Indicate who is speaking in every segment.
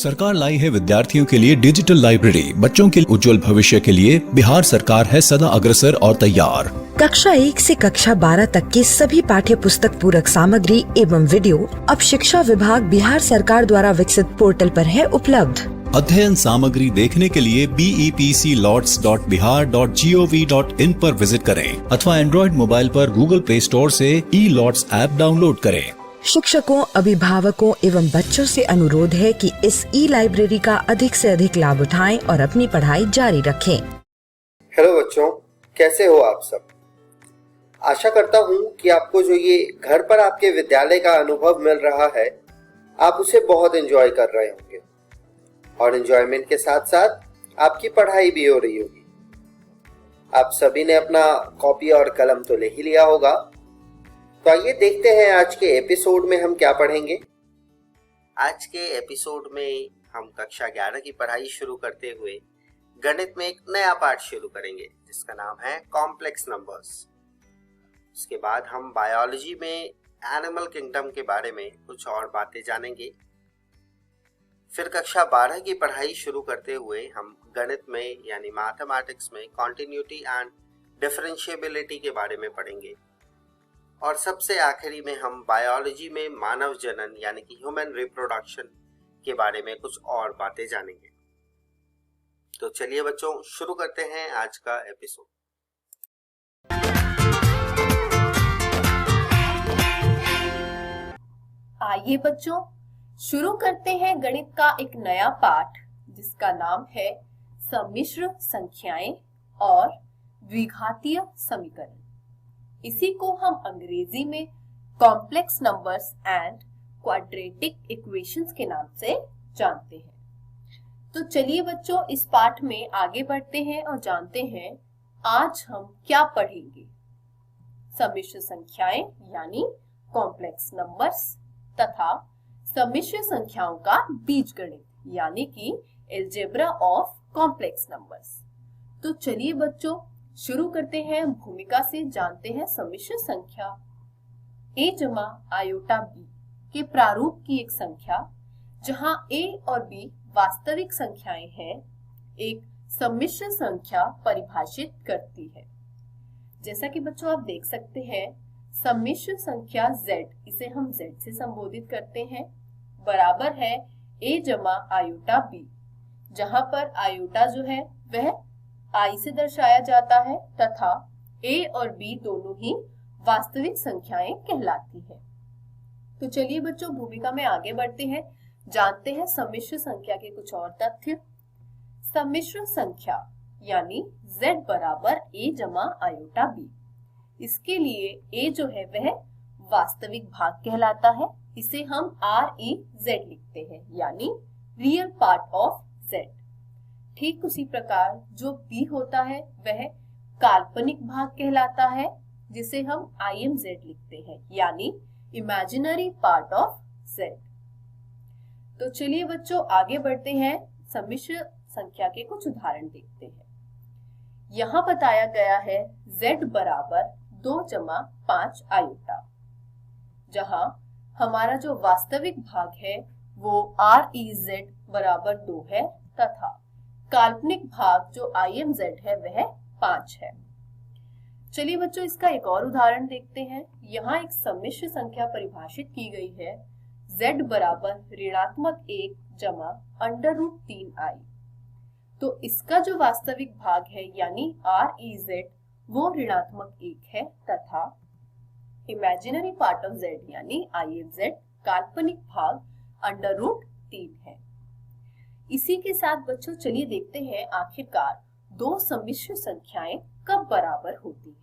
Speaker 1: सरकार लाई है विद्यार्थियों के लिए डिजिटल लाइब्रेरी। बच्चों के उज्जवल भविष्य के लिए बिहार सरकार है सदा अग्रसर और तैयार।
Speaker 2: कक्षा 1 से कक्षा 12 तक की सभी पाठ्य पुस्तक पूरक सामग्री एवं वीडियो अब शिक्षा विभाग बिहार सरकार द्वारा विकसित पोर्टल पर है उपलब्ध।
Speaker 1: अध्ययन सामग्री देखने के लिए BEPCLOTS.bihar.gov.in पर विजिट करें अथवा एंड्रॉइड मोबाइल पर गूगल प्ले स्टोर से E-LOTS ऐप डाउनलोड करें।
Speaker 2: शिक्षकों, अभिभावकों एवं बच्चों से अनुरोध है कि इस ई-लाइब्रेरी का अधिक से अधिक लाभ उठाएं और अपनी पढ़ाई जारी रखें।
Speaker 3: हेलो बच्चों, कैसे हो आप सब? आशा करता हूँ कि आपको जो ये घर पर आपके विद्यालय का अनुभव मिल रहा है, आप उसे बहुत एंजॉय कर रहे होंगे और एंजॉयमेंट के साथ साथ आपकी पढ़ाई भी हो रही होगी। आप सभी ने अपना कॉपी और कलम तो ले ही लिया होगा, तो आइए देखते हैं आज के एपिसोड में हम क्या पढ़ेंगे। आज के एपिसोड में हम कक्षा 11 की पढ़ाई शुरू करते हुए गणित में एक नया पाठ शुरू करेंगे जिसका नाम है कॉम्प्लेक्स नंबर्स। उसके बाद हम बायोलॉजी में एनिमल किंगडम के बारे में कुछ और बातें जानेंगे। फिर कक्षा 12 की पढ़ाई शुरू करते हुए हम गणित में यानी मैथमेटिक्स में कॉन्टिन्यूटी एंड डिफरेंशिएबिलिटी के बारे में पढ़ेंगे। और सबसे आखिरी में हम बायोलॉजी में मानव जनन यानी कि ह्यूमन रिप्रोडक्शन के बारे में कुछ और बातें जानेंगे। तो चलिए बच्चों, शुरू करते हैं आज का एपिसोड।
Speaker 4: आइए बच्चों, शुरू करते हैं गणित का एक नया पाठ जिसका नाम है सम्मिश्र संख्याएं और द्विघातीय समीकरण। इसी को हम अंग्रेजी में complex numbers and quadratic equations के नाम से जानते हैं। तो चलिए बच्चों, इस पाठ में आगे बढ़ते हैं और जानते हैं आज हम क्या पढ़ेंगे। सम्मिश्र संख्याएं यानी कॉम्प्लेक्स नंबर्स तथा सम्मिश्र संख्याओं का बीजगणित यानी कि अलजेब्रा ऑफ कॉम्प्लेक्स नंबर्स। तो चलिए बच्चों, शुरू करते हैं भूमिका से। जानते हैं सम्मिश्र संख्या a जमा आयोटा b के प्रारूप की एक संख्या जहां a और b वास्तविक संख्याएं हैं, एक सम्मिश्र संख्या परिभाषित करती है। जैसा कि बच्चों आप देख सकते हैं, सम्मिश्र संख्या z, इसे हम z से संबोधित करते हैं, बराबर है a जमा आयोटा b, जहां पर आयोटा जो है वह i से दर्शाया जाता है तथा a और b दोनों ही वास्तविक संख्याएं कहलाती हैं। तो चलिए बच्चों, भूमिका में आगे बढ़ते हैं, जानते हैं सम्मिश्र संख्या के कुछ और तथ्य। सम्मिश्र संख्या यानी z बराबर a जमा आयोटा b, इसके लिए a जो है वह वास्तविक भाग कहलाता है। इसे हम REZ लिखते हैं यानी रियल पार्ट ऑफ z। ठीक उसी प्रकार जो b होता है वह काल्पनिक भाग कहलाता है, जिसे हम IMZ लिखते हैं यानी इमेजिनरी पार्ट ऑफ z। तो चलिए बच्चों, आगे बढ़ते हैं, सम्मिश्र संख्या के कुछ उदाहरण देखते हैं। यहाँ बताया गया है z बराबर 2 जमा 5 आयोटा, जहां हमारा जो वास्तविक भाग है वो REZ बराबर 2 है तथा काल्पनिक भाग जो IMZ है वह 5 है। चलिए बच्चों, इसका एक और उदाहरण देखते हैं। यहाँ एक सम्मिश्र संख्या परिभाषित की गई है z बराबर ऋणात्मक 1 जमा √3i। तो इसका जो वास्तविक भाग है यानी REZ वो ऋणात्मक 1 है तथा इमेजिनरी पार्ट ऑफ z यानी IMZ काल्पनिक भाग √3 है। इसी के साथ बच्चों चलिए देखते हैं आखिरकार दो सम्मिश्र संख्याएं कब बराबर होती हैं।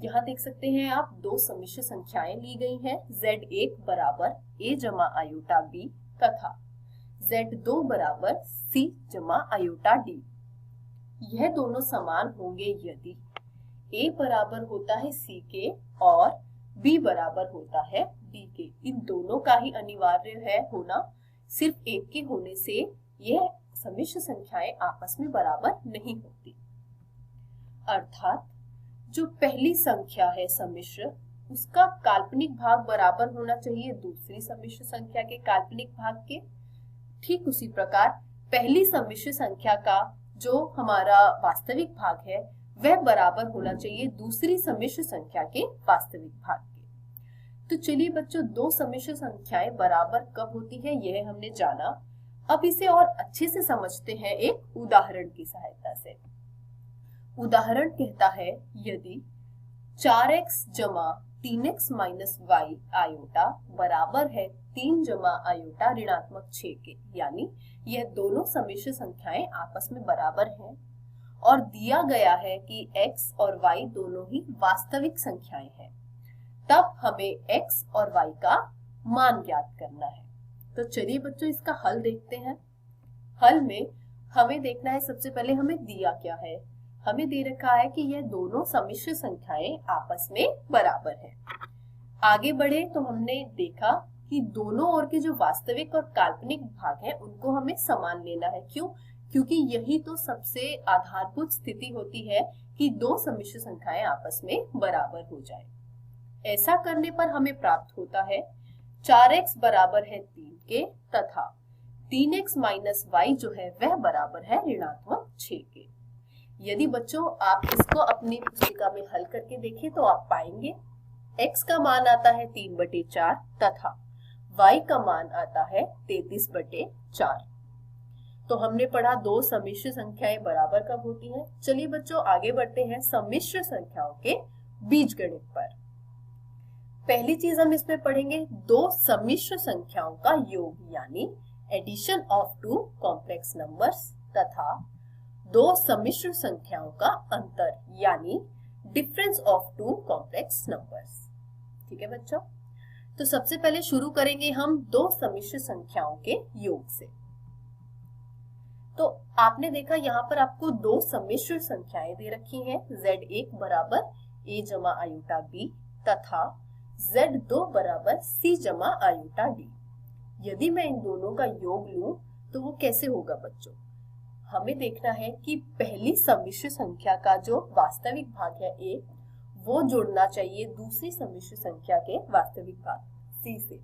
Speaker 4: यहाँ देख सकते हैं आप, दो सम्मिश्र संख्याएं ली गई हैं, z1 बराबर a जमा आयोटा b तथा z2 बराबर c जमा आयोटा d। यह दोनों समान होंगे यदि a बराबर होता है c के और b बराबर होता है d के। इन दोनों का ही अनिवार्य है होना, सिर्फ एक के होने से यह सम्मिश्र संख्याएं आपस में बराबर नहीं होती। अर्थात जो पहली संख्या है सम्मिश्र, उसका काल्पनिक भाग बराबर होना चाहिए दूसरी सम्मिश्र संख्या के काल्पनिक भाग के, ठीक उसी प्रकार पहली सम्मिश्र संख्या का जो हमारा वास्तविक भाग है वह बराबर होना चाहिए दूसरी सम्मिश्र संख्या के वास्तविक भाग के। तो चलिए बच्चों, दो सम्मिश्र संख्याएं बराबर कब होती है यह हमने जाना। अब इसे और अच्छे से समझते हैं एक उदाहरण की सहायता से। उदाहरण कहता है यदि 4x जमा 3x माइनस y आयोटा बराबर है 3 जमा आयोटा ऋणात्मक 6 के, यानी यह दोनों सम्मिश्र संख्याएं आपस में बराबर हैं और दिया गया है कि x और y दोनों ही वास्तविक संख्याएं हैं, तब हमें x और y का मान ज्ञात करना है। तो चलिए बच्चों, इसका हल देखते हैं। हल में हमें देखना है, सबसे पहले हमें दिया क्या है। हमें दे रखा है कि यह दोनों सम्मिश्र संख्याएं आपस में बराबर हैं। आगे बढ़े तो हमने देखा कि दोनों ओर के जो वास्तविक और काल्पनिक भाग हैं उनको हमें समान लेना है। क्यों? क्योंकि यही तो सबसे आधारभूत स्थिति होती है कि दो सम्मिश्र संख्याएं आपस में बराबर हो जाए। ऐसा करने पर हमें प्राप्त होता है 4x बराबर है 3 के तथा 3x माइनस y जो है वह बराबर है ऋणात्मक 6 के। यदि बच्चों आप इसको अपनी पुस्तिका में हल करके देखें तो आप पाएंगे x का मान आता है 3/4 तथा y का मान आता है 33/4। तो हमने पढ़ा दो सम्मिश्र संख्याएं बराबर कब होती हैं। चलिए बच्चों, आगे बढ़ते हैं सम्मिश्र संख्याओं के बीजगणित पर। पहली चीज हम इसमें पढ़ेंगे दो सम्मिश्र संख्याओं का योग, यानी addition of two complex numbers, तथा दो सम्मिश्र संख्याओं का अंतर, यानी difference of two complex numbers. ठीक है बच्चों, तो सबसे पहले शुरू करेंगे हम दो सम्मिश्र संख्याओं के योग से। तो आपने देखा यहाँ पर आपको दो सम्मिश्र संख्याएं दे रखी हैं, z1 बराबर a जमा आयोटा b तथा z2 बराबर c जमा आयोटा d। यदि मैं इन दोनों का योग लूं तो वो कैसे होगा बच्चों? हमें देखना है कि पहली सम्मिश्र संख्या का जो वास्तविक भाग है a, वो जोड़ना चाहिए दूसरी सम्मिश्र संख्या के वास्तविक भाग c से।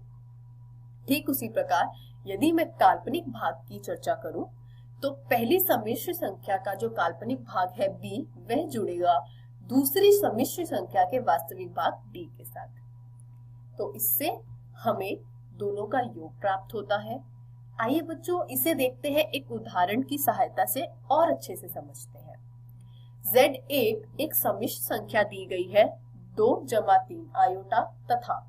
Speaker 4: ठीक उसी प्रकार यदि मैं काल्पनिक भाग की चर्चा करूं तो पहली सम्मिश्र संख्या का जो काल्पनिक भाग है b, वह जुड़ेगा दूसरी सम्मिश्र संख्या के वास्तविक भाग d के साथ। तो इससे हमें दोनों का योग प्राप्त होता है। आइए बच्चों, इसे देखते हैं एक उदाहरण की सहायता से और अच्छे से समझते हैं। z1 एक सम्मिश्र संख्या दी गई है 2 जमा 3 आयोटा तथा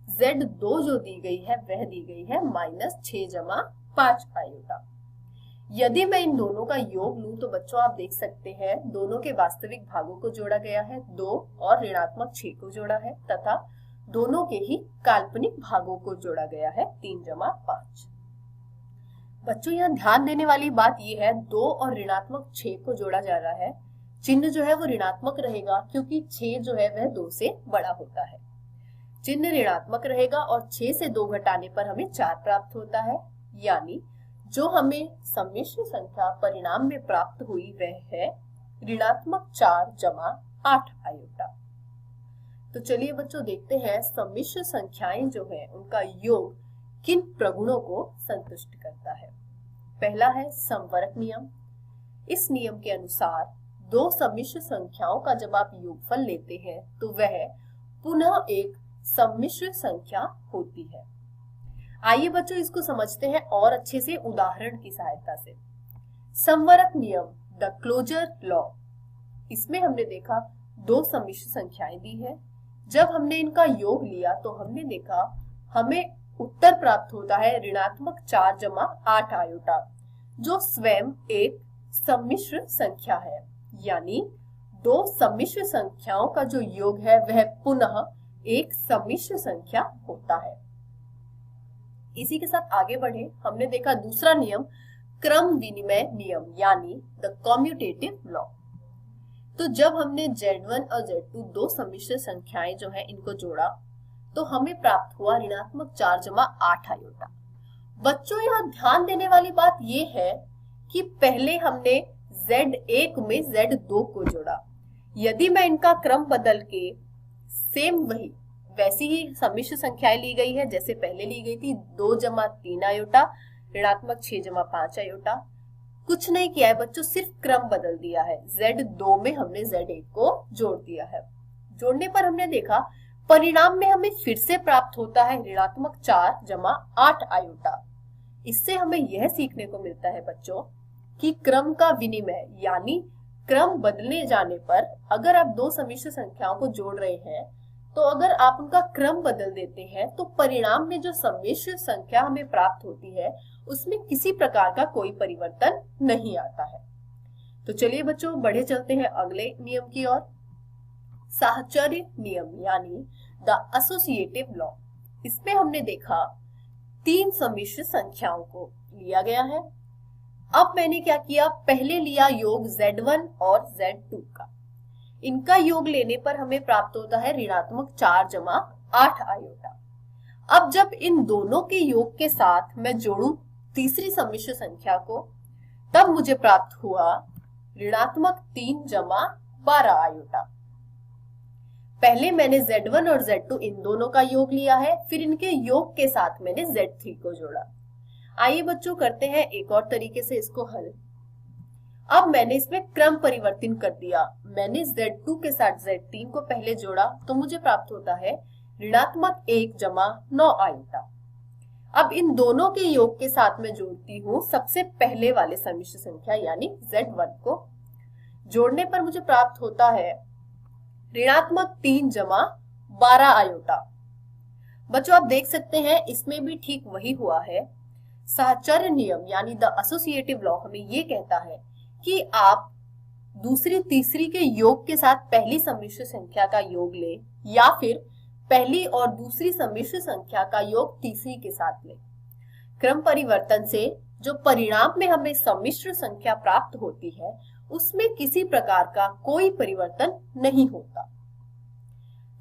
Speaker 4: z2 जो दी गई है वह दी गई है -6 जमा 5 आयोटा। यदि मैं इन दोनों का योग लूं तो बच्चों आप देख सकते हैं दोनों के वास्तविक भागों को जोड़ा गया है 2 और ऋणात्मक 6 को जोड़ा है तथा दोनों के ही काल्पनिक भागों को जोड़ा गया है 3 जमा 5। बच्चों यहाँ ध्यान देने वाली बात यह है 2 और ऋणात्मक 6 को जोड़ा जा रहा है। चिन्ह जो है वो ऋणात्मक रहेगा क्योंकि 6 जो है वह 2 से बड़ा होता है। चिन्ह ऋणात्मक रहेगा और 6 से 2 घटाने पर हमें 4 प्राप्त होता है, यानी जो हमें सम्मिश्र संख्या परिणाम में प्राप्त हुई वह है ऋणात्मक 4 जमा 8 आयोटा। तो चलिए बच्चों देखते हैं सम्मिश्र संख्याएं जो है उनका योग किन प्रगुणों को संतुष्ट करता है। पहला है समवरक नियम। इस नियम के अनुसार दो सम्मिश्र संख्याओं का जब आप योगफल लेते हैं तो वह पुनः एक सम्मिश्र संख्या होती है। आइए बच्चों इसको समझते हैं और अच्छे से उदाहरण की सहायता से। समवरक नियम, द क्लोजर लॉ। इसमें हमने देखा दो सम्मिश्र संख्याएं दी है। जब हमने इनका योग लिया तो हमने देखा हमें उत्तर प्राप्त होता है ऋणात्मक 4 जमा 8 आयोटा, जो स्वयं एक सम्मिश्र संख्या है, यानी दो सम्मिश्र संख्याओं का जो योग है वह पुनः एक सम्मिश्र संख्या होता है। इसी के साथ आगे बढ़े, हमने देखा दूसरा नियम क्रम विनिमय नियम, यानी द कम्यूटेटिव लॉ। तो जब हमने Z1 और Z2 दो सम्मिश्र संख्याएं जो है इनको जोड़ा तो हमें प्राप्त हुआ ऋणात्मक 4 जमा 8 आयोटा। बच्चों यहाँ ध्यान देने वाली बात यह है कि पहले हमने Z1 में Z2 को जोड़ा। यदि मैं इनका क्रम बदल के सेम वैसी ही सम्मिश्र संख्याएं ली गई है जैसे पहले ली गई थी 2 जमा 3 आयोटा ऋणात्मक 6 जमा 5 आयोटा। कुछ नहीं किया है बच्चों, सिर्फ क्रम बदल दिया है। Z2 में हमने Z1 को जोड़ दिया है। जोड़ने पर हमने देखा परिणाम में हमें फिर से प्राप्त होता है ऋणात्मक 4 जमा 8 आयोटा। इससे हमें यह सीखने को मिलता है बच्चों कि क्रम का विनिमय यानी क्रम बदलने जाने पर अगर आप दो सम्मिश्र संख्याओं को जोड़ रहे हैं तो अगर आप उनका क्रम बदल देते हैं तो परिणाम में जो सम्मिश्र संख्या हमें प्राप्त होती है उसमें किसी प्रकार का कोई परिवर्तन नहीं आता है। तो चलिए बच्चों बढ़े चलते हैं अगले नियम की ओर। साहचर्य नियम यानी द एसोसिएटिव लॉ। इसमें हमने देखा 3 सम्मिश्र संख्याओं को लिया गया है। अब मैंने क्या किया, पहले लिया योग Z1 और Z2 का। इनका योग लेने पर हमें प्राप्त होता है ऋणात्मक 4 जमा 8 आयोटा। अब जब इन दोनों के योग के साथ मैं जोड़ूं तीसरी सम्मिश्र संख्या को तब मुझे प्राप्त हुआ ऋणात्मक 3 जमा 12 आयोटा। पहले मैंने Z1 और Z2 इन दोनों का योग लिया है, फिर इनके योग के साथ मैंने Z3 को जोड़ा। आइए बच्चों करते हैं एक और तरीके से इसको हल। अब मैंने इसमें क्रम परिवर्तन कर दिया। मैंने Z2 के साथ Z3 को पहले जोड़ा तो मुझे प्राप्त होता है ऋणात्मक 1 जमा 9 आयोटा। अब इन दोनों के योग के साथ मैं जोड़ती हूँ सबसे पहले वाले सम्मिश्र संख्या यानी Z1 को। जोड़ने पर मुझे प्राप्त होता है ऋणात्मक 3 जमा 12 आयोटा। बच्चों आप देख सकते हैं इसमें भी ठीक वही हुआ है। साहचर्य नियम यानी द एसोसिएटिव लॉ हमें ये कहता है कि आप दूसरी तीसरी के योग के साथ पहली सम्मिश्र संख्या का योग ले या फिर पहली और दूसरी सम्मिश्र संख्या का योग तीसरी के साथ ले। क्रम परिवर्तन से जो परिणाम में हमें सम्मिश्र संख्या प्राप्त होती है उसमें किसी प्रकार का कोई परिवर्तन नहीं होता।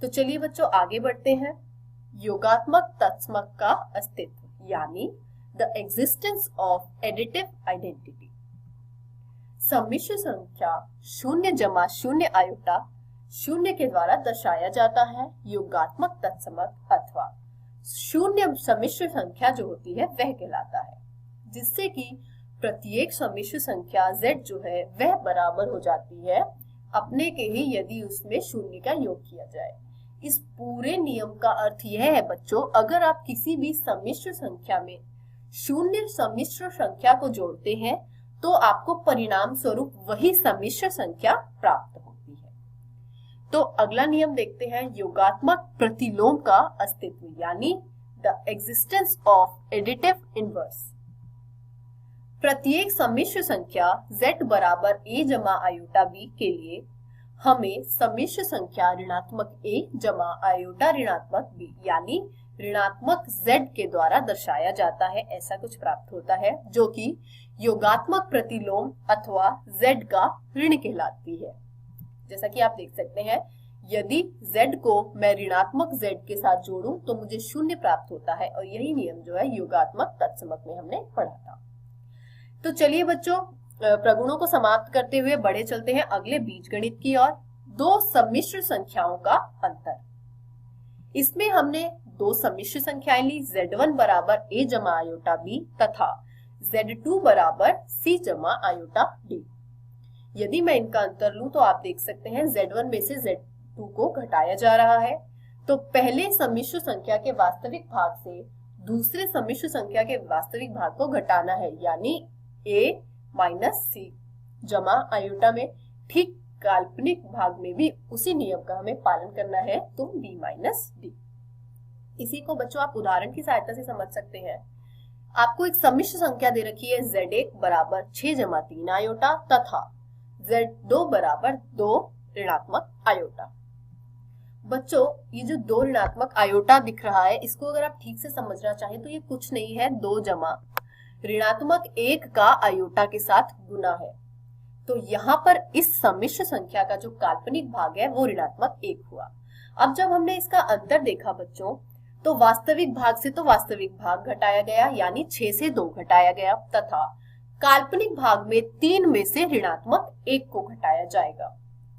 Speaker 4: तो चलिए बच्चों आगे बढ़ते हैं। योगात्मक तत्समक का अस्तित्व यानी the existence of additive identity. सम्मिश्र संख्या 0 जमा 0 आयोटा 0 के द्वारा दर्शाया जाता है। योगात्मक तत्समक अथवा 0 सम्मिश्र संख्या जो होती है वह कहलाता है, जिससे कि प्रत्येक सम्मिश्र संख्या Z जो है वह बराबर हो जाती है अपने के ही यदि उसमें 0 का योग किया जाए। इस पूरे नियम का अर्थ यह है बच्चों, अगर आप किसी भी सम्मिश्र संख्या में 0 सम्मिश्र संख्या को जोड़ते हैं तो आपको परिणाम स्वरूप वही सम्मिश्र संख्या प्राप्त होती है। तो अगला नियम देखते हैं, योगात्मक प्रतिलोम का अस्तित्व यानी the existence of additive inverse. प्रत्येक सम्मिश्र संख्या Z बराबर A जमा आयोटा B के लिए हमें सम्मिश्र संख्या ऋणात्मक A जमा आयोटा ऋणात्मक B यानी ऋणात्मक Z के द्वारा दर्शाया जाता है, ऐसा कुछ प्राप्त होता है जो कि योगात्मक प्रतिलोम अथवा Z का ऋण कहलाती है। जैसा कि आप देख सकते हैं यदि Z को मैं ऋणात्मक Z के साथ जोड़ूं तो मुझे 0 प्राप्त होता है और यही नियम जो है योगात्मक तत्समक में हमने पढ़ा था। तो चलिए बच्चों प्रगुणों को समाप्त करते हुए बढ़े चलते हैं अगले बीजगणित की ओर। 2 सम्मिश्र संख्याओं का अंतर। इसमें हमने 2 सम्मिश्र संख्याएं ली, Z1 बराबर A जमा आयोटा B तथा Z2 बराबर C जमा आयोटा D। यदि मैं इनका अंतर लूं तो आप देख सकते हैं Z1 में से Z2 को घटाया जा रहा है। तो पहले सम्मिश्र संख्या के वास्तविक भाग से दूसरे सम्मिश्र संख्या के वास्तविक भाग को घटाना है यानी A माइनस C जमा आयोटा में। ठीक काल्पनिक भाग में भी उसी नियम का हमें पालन करना है तो B माइनस D। इसी को बच्चों आप उदाहरण की सहायता से समझ सकते हैं। आपको एक सम्मिश्र संख्या दे रखी है Z1 बराबर 6 जमा 3 आयोटा तथा Z2 बराबर 2 ऋणात्मक आयोटा। बच्चों ये जो 2 ऋणात्मक आयोटा दिख रहा है इसको अगर आप ठीक से समझना चाहें तो ये कुछ नहीं है, 2 जमा ऋणात्मक 1 का आयोटा के साथ गुना है। तो यहाँ पर इस सम्मिश्र संख्या का जो काल्पनिक भाग है वो ऋणात्मक 1 हुआ। अब जब हमने इसका अंतर देखा बच्चों तो वास्तविक भाग से तो वास्तविक भाग घटाया गया यानी 6 से 2 घटाया गया तथा काल्पनिक भाग में 3 में से ऋणात्मक 1 को घटाया जाएगा।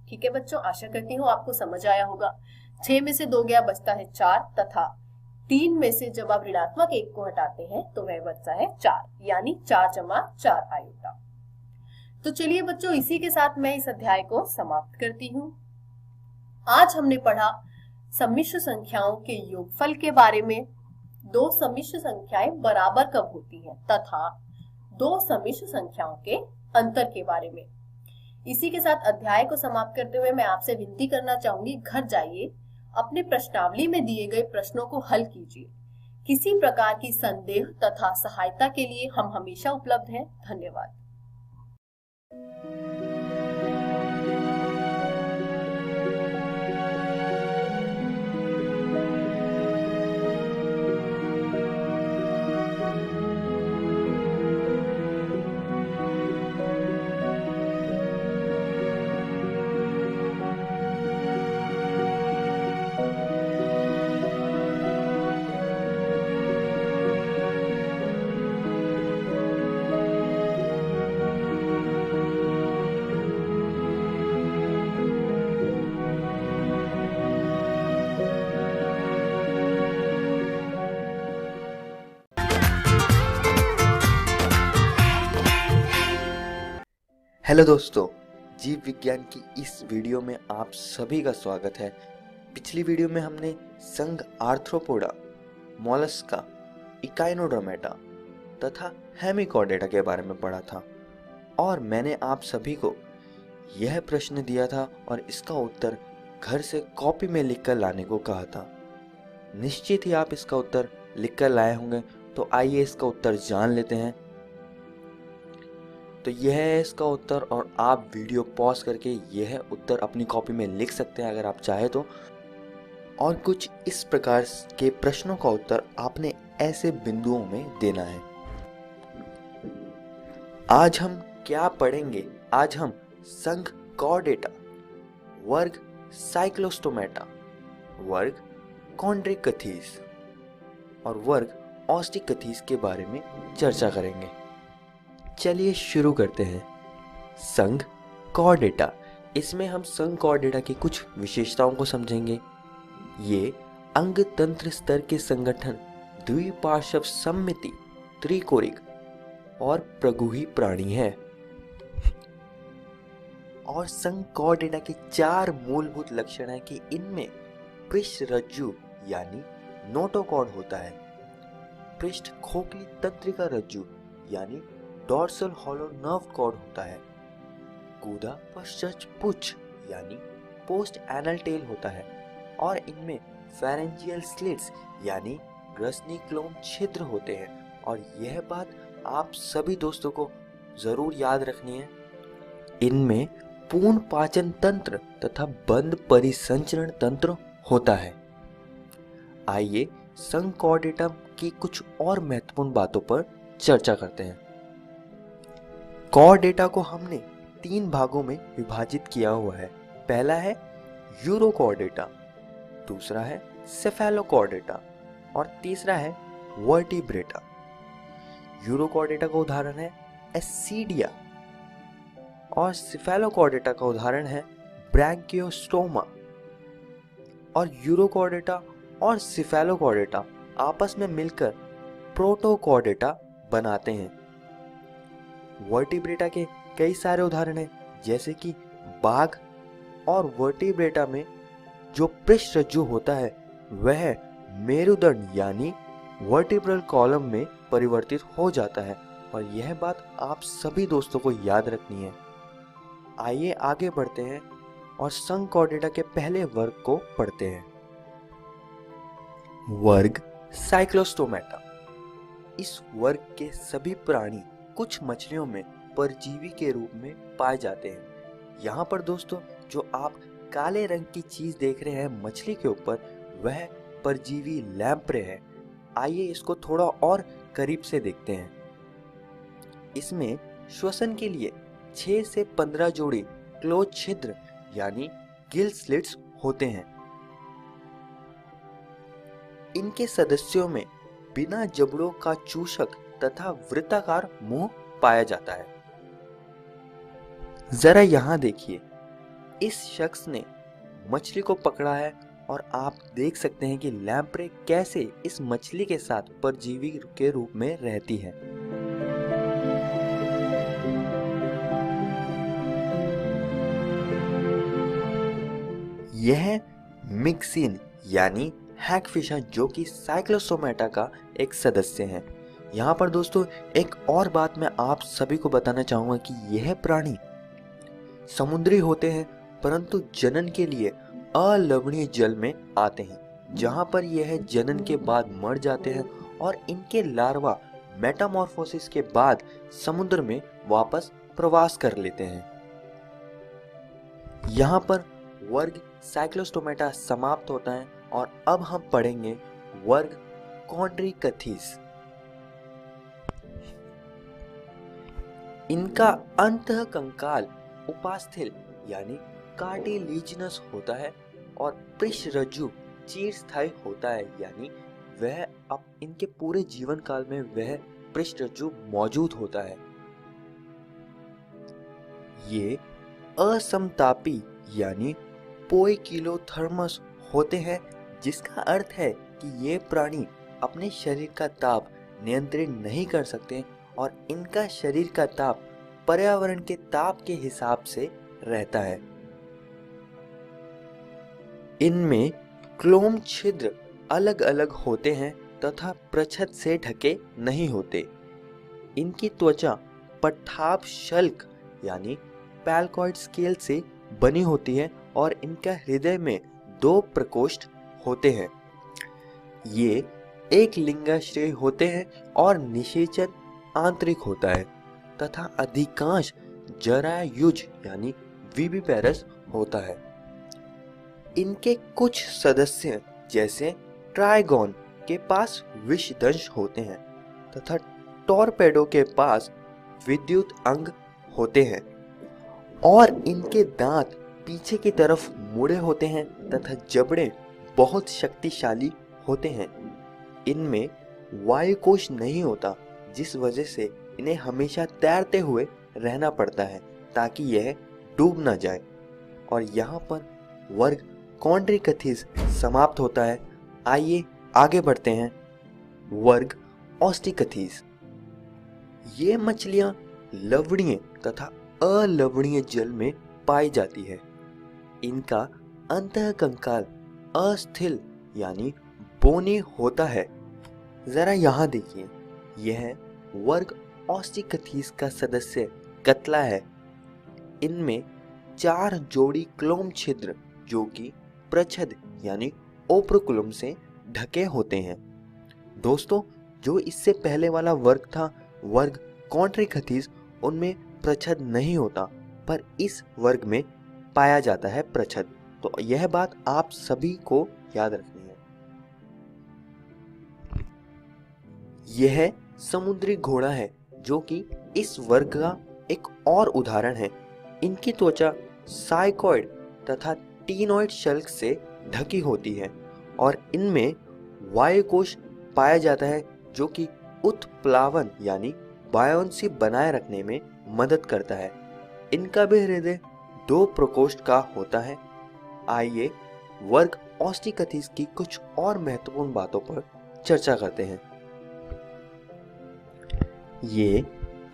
Speaker 4: ठीक है बच्चों, आशा करती हूँ आपको समझ आया होगा। 6 में से 2 गया बचता है 4 तथा 3 में से जब आप ऋणात्मक 1 को हटाते हैं तो वह बचता है 4, यानी 4 जमा 4 आयोटा। तो चलिए बच्चों, इसी के साथ मैं इस अध्याय को समाप्त करती हूँ। आज हमने पढ़ा सम्मिश्र संख्याओं के योगफल के बारे में, 2 सम्मिश्र संख्याएं बराबर कब होती हैं तथा 2 सम्मिश्र संख्याओं के अंतर के बारे में। इसी के साथ अध्याय को समाप्त करते हुए मैं आपसे विनती करना चाहूंगी, घर जाइए, अपने प्रश्नावली में दिए गए प्रश्नों को हल कीजिए। किसी प्रकार की संदेह तथा सहायता के लिए हम हमेशा उपलब्ध हैं। धन्यवाद।
Speaker 5: हेलो दोस्तों, जीव विज्ञान की इस वीडियो में आप सभी का स्वागत है। पिछली वीडियो में हमने संघ आर्थ्रोपोडा, मोलस्का, इकाइनोडर्मेटा तथा हेमिकॉर्डेटा के बारे में पढ़ा था और मैंने आप सभी को यह प्रश्न दिया था और इसका उत्तर घर से कॉपी में लिखकर लाने को कहा था। निश्चित ही आप इसका उत्तर लिखकर लाए होंगे, तो आइए इसका उत्तर जान लेते हैं। तो यह है इसका उत्तर और आप वीडियो पॉज करके यह उत्तर अपनी कॉपी में लिख सकते हैं अगर आप चाहे तो। और कुछ इस प्रकार के प्रश्नों का उत्तर आपने ऐसे बिंदुओं में देना है। आज हम क्या पढ़ेंगे? आज हम संघ कॉर्डेटा, वर्ग साइक्लोस्टोमेटा, वर्ग कॉन्ड्रिकथीस और वर्ग ऑस्टिकथीस के बारे में चर्चा करेंगे। चलिए शुरू करते हैं। संघ कॉर्डेटा, इसमें हम संघ कॉर्डेटा की कुछ विशेषताओं को समझेंगे। ये अंग तंत्र स्तर के संगठन, द्विपार्श्व सममिति, त्रिकोणिक और प्रगुही प्राणी है। और संघ कॉर्डेटा के 4 मूलभूत लक्षण है कि इनमें पृष्ठ रज्जु यानी नोटोकॉर्ड होता है, पृष्ठ खोखली तंत्रिका रज्जु यानी डॉर्सल हॉलो नर्व कॉर्ड होता है, गूदा पश्चात पुच्छ यानी पोस्ट एनल टेल होता है और इनमें फेरेंजियल स्लिट्स यानी ग्रसनी क्लोम छिद्र होते हैं। और यह बात आप सभी दोस्तों को जरूर याद रखनी है, इनमें पूर्ण पाचन तंत्र तथा बंद परिसंचरण तंत्र होता है। आइए संघ कॉर्डेटा की कुछ और महत्वपूर्ण बातों पर चर्चा करते हैं। कॉर्डेटा को हमने 3 भागों में विभाजित किया हुआ है। पहला है यूरोकॉर्डेटा, दूसरा है सेफेलोकॉर्डेटा और तीसरा है वर्टिब्रेटा। यूरोकॉर्डेटा का उदाहरण है एस्सीडिया और सेफेलोकॉर्डेटा का उदाहरण है ब्रैंकियोस्टोमा। और यूरोकॉर्डेटा और सेफेलोकॉर्डेटा आपस में मिलकर प्रोटोकॉर्डेटा बनाते हैं। वर्टिब्रेटा के कई सारे उदाहरण हैं, जैसे कि बाघ, और वर्टिब्रेटा में जो पृष्ठ रज्जु होता है वह मेरुदंड यानी वर्टिब्रल कॉलम में परिवर्तित हो जाता है। और यह बात आप सभी दोस्तों को याद रखनी है। आइए आगे बढ़ते हैं और संघ कॉर्डेटा के पहले वर्ग को पढ़ते हैं। वर्ग साइक्लोस्टोमेटा। इस वर्ग के सभी प्राणी कुछ मछलियों में परजीवी के रूप में पाए जाते हैं। यहाँ पर दोस्तों जो आप काले रंग की चीज देख रहे हैं मछली के ऊपर, वह परजीवी लैम्प्रे है। आइए इसको थोड़ा और करीब से देखते हैं। इसमें श्वसन के लिए 6 से 15 जोड़ी क्लोज छिद्र यानी गिल स्लिट्स होते हैं। इनके सदस्यों में बिना जबड़ों का चूषक तथा वृत्ताकार मुंह पाया जाता है। जरा यहां देखिए, इस शख्स ने मछली को पकड़ा है और आप देख सकते हैं कि लैम्प्रे कैसे इस मछली के साथ परजीवी के रूप में रहती है। यह मिक्सिन यानी हैगफिश जो कि साइक्लोसोमेटा का एक सदस्य है। यहाँ पर दोस्तों एक और बात मैं आप सभी को बताना चाहूँगा कि यह प्राणी समुद्री होते हैं परंतु जनन के लिए अलवणीय जल में आते हैं, जहाँ पर यह जनन के बाद मर जाते हैं और इनके लार्वा मेटामॉर्फोसिस के बाद समुद्र में वापस प्रवास कर लेते हैं। यहाँ पर वर्ग साइक्लोस्टोमेटा समाप्त होता है और अब हम पढ़ेंगे वर्ग कॉन्ड्रिकथीस। इनका अंतः कंकाल उपास्थल यानी कार्टिलेजिनस होता है और पृष्ठरज्जु चिरस्थायी होता है, यानी वह अब इनके पूरे जीवन काल में वह पृष्ठरज्जु मौजूद होता है। ये असमतापी यानी पोइकिलोथर्मस होते हैं, जिसका अर्थ है कि ये प्राणी अपने शरीर का ताप नियंत्रित नहीं कर सकते और इनका शरीर का ताप पर्यावरण के ताप के हिसाब से रहता है। इनमें क्लोम छिद्र अलग अलग होते हैं तथा प्रच्छद से ढके नहीं होते। इनकी त्वचा पठाप शल्क यानी पैलकॉइड स्केल से बनी होती है और इनका हृदय में 2 प्रकोष्ठ होते हैं। ये एक लिंगाश्रयी होते हैं और निषेचन आंतरिक होता है तथा अधिकांश जरायुज यानी विविपेरस होता है। इनके कुछ सदस्य जैसे ट्राइगोन के पास विषदंश होते हैं तथा टॉर्पेडो के पास विद्युत अंग होते हैं और इनके दांत पीछे की तरफ मुड़े होते हैं तथा जबड़े बहुत शक्तिशाली होते हैं। इनमें वायुकोश नहीं होता, जिस वजह से इन्हें हमेशा तैरते हुए रहना पड़ता है ताकि यह डूब ना जाए। और यहाँ पर वर्ग कॉन्ड्रिकथीस समाप्त होता है। आइए आगे बढ़ते हैं। वर्ग ऑस्टिकथीस। ये मछलियां लवणीय तथा अलवणीय जल में पाई जाती है। इनका अंतः कंकाल अस्थिल यानी बोनी होता है। जरा यहाँ देखिए, यह वर्ग ऑस्टिकथीस का सदस्य कतला है। इनमें 4 जोड़ी क्लोम छिद्र जो कि प्रच्छद यानी ओप्रकुलम से ढके होते हैं। दोस्तों, जो इससे पहले वाला वर्ग था वर्ग कॉन्ट्रिकथीस, उनमें प्रच्छद नहीं होता, पर इस वर्ग में पाया जाता है प्रच्छद। तो यह बात आप सभी को याद रखनी है। यह समुद्री घोड़ा है जो कि इस वर्ग का एक और उदाहरण है। इनकी त्वचा साइकोइड तथा टीनोइड शल्क से ढकी होती है और इनमें वायुकोश पाया जाता है जो कि उत्प्लावन यानी बायोन्सी बनाए रखने में मदद करता है। इनका भी हृदय 2 प्रकोष्ठ का होता है। आइए वर्ग ऑस्टिकथीस की कुछ और महत्वपूर्ण बातों पर चर्चा करते हैं। ये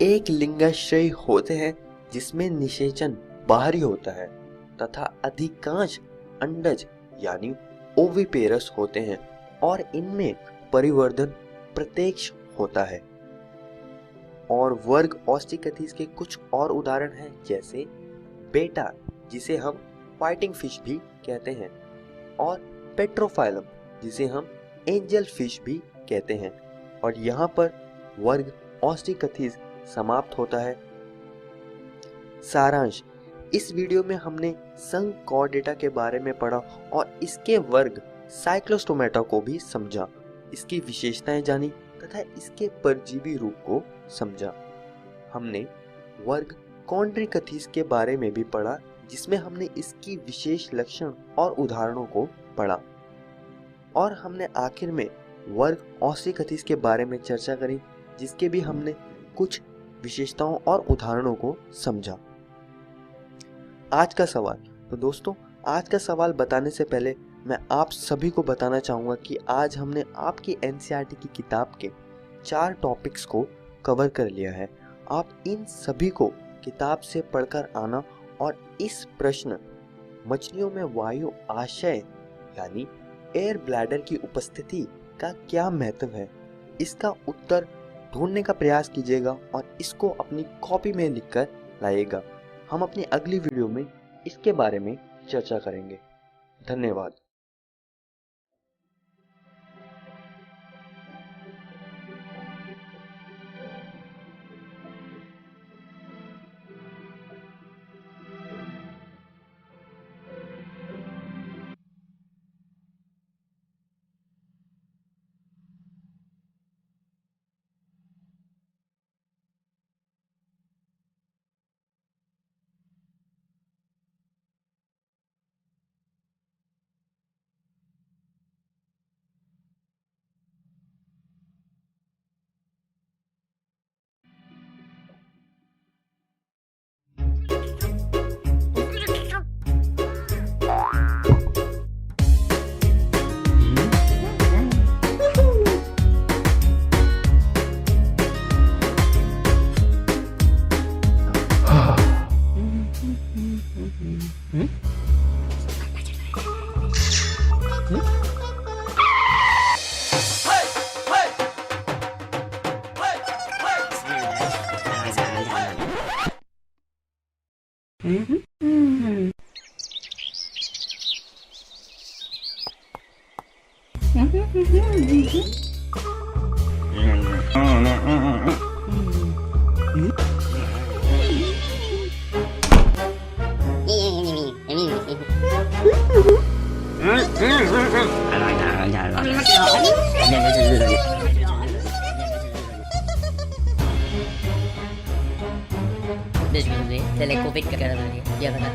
Speaker 5: एक लिंगाश्रयी होते हैं जिसमें निषेचन बाहरी होता है तथा अधिकांश अंडज यानी ओविपेरस होते हैं और इनमें परिवर्धन प्रत्यक्ष होता है। और वर्ग ऑस्टिकथीस के कुछ और उदाहरण हैं, जैसे बेटा जिसे हम फाइटिंग फिश भी कहते हैं और पेट्रोफाइलम जिसे हम एंजल फिश भी कहते हैं। और यहाँ पर वर्ग ऑस्टिकथीस समाप्त होता है। सारांश, इस वीडियो में हमने संघ कॉर्डेटा के बारे में पढ़ा और इसके वर्ग साइक्लोस्टोमेटा को भी समझा, इसकी विशेषताएं जानी तथा इसके परजीवी रूप को समझा। हमने वर्ग कॉन्ड्रिकथीस के बारे में भी पढ़ा, जिसमें हमने इसकी विशेष लक्षण और उदाहरणों को पढ़ा। और हमने आखिर में वर्ग ऑस्टिकथीस के बारे में चर्चा करी, जिसके भी हमने कुछ विशेषताओं और उदाहरणों को समझा। आज का सवाल, तो दोस्तों आज का सवाल बताने से पहले मैं आप सभी को बताना चाहूँगा कि आज हमने आपकी एनसीईआरटी की किताब के 4 टॉपिक्स को कवर कर लिया है। आप इन सभी को किताब से पढ़कर आना और इस प्रश्न मछलियों में वायु आशय यानी एयर ब्लैडर की उपस्थिति का क्या महत्व है, इसका उत्तर ढूंढने का प्रयास कीजिएगा और इसको अपनी कॉपी में लिखकर लाइएगा। हम अपनी अगली वीडियो में इसके बारे में चर्चा करेंगे। धन्यवाद।
Speaker 6: Dari COVID ke dalam dia. Dia kata,